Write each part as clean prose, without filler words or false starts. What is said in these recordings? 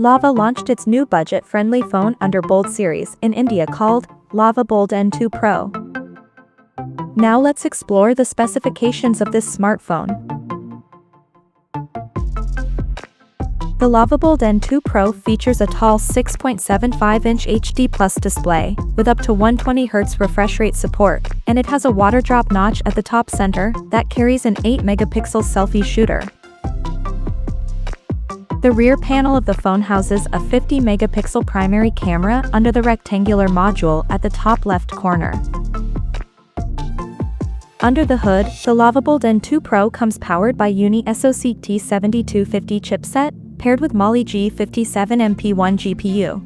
Lava launched its new budget-friendly phone under Bold series in India called Lava Bold N2 Pro. Now let's explore the specifications of this smartphone. The Lava Bold N2 Pro features a tall 6.75-inch HD+ display, with up to 120Hz refresh rate support, and it has a water drop notch at the top center that carries an 8-megapixel selfie shooter. The rear panel of the phone houses a 50-megapixel primary camera under the rectangular module at the top left corner. Under the hood, the Lava Bold N2 Pro comes powered by Uni SoC T7250 chipset, paired with Mali G57MP1 GPU.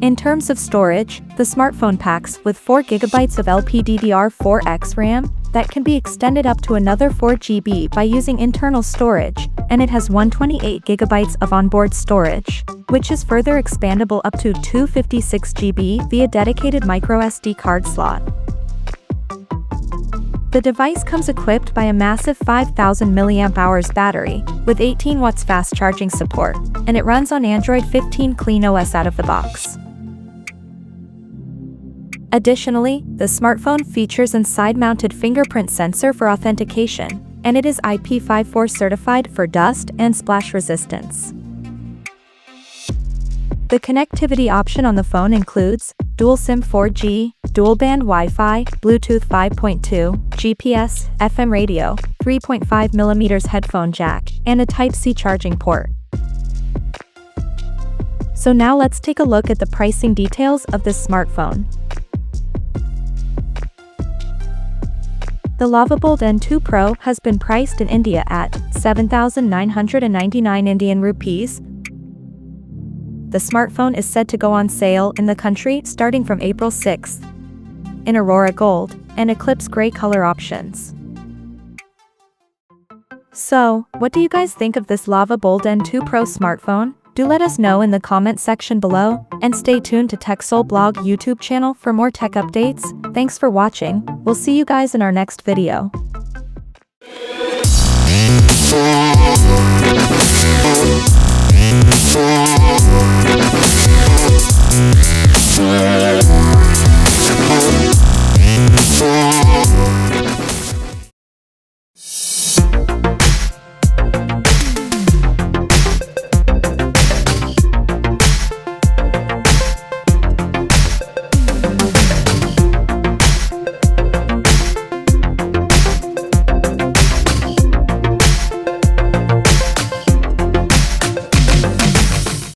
In terms of storage, the smartphone packs with 4GB of LPDDR4X RAM that can be extended up to another 4GB by using internal storage, and it has 128GB of onboard storage, which is further expandable up to 256GB via dedicated microSD card slot. The device comes equipped by a massive 5000 mAh battery, with 18 watts fast charging support, and it runs on Android 15 Clean OS out of the box. Additionally, the smartphone features a side-mounted fingerprint sensor for authentication, and it is IP54 certified for dust and splash resistance. The connectivity option on the phone includes dual SIM 4G, dual-band Wi-Fi, Bluetooth 5.2, GPS, FM radio, 3.5mm headphone jack, and a Type-C charging port. So now let's take a look at the pricing details of this smartphone. The Lava Bold N2 Pro has been priced in India at 7,999 Indian rupees. The smartphone is set to go on sale in the country starting from April 6th in Aurora Gold and Eclipse Gray color options. So, what do you guys think of this Lava Bold N2 Pro smartphone? Do let us know in the comment section below, and stay tuned to TechSole Blog YouTube channel for more tech updates. Thanks for watching. We'll see you guys in our next video.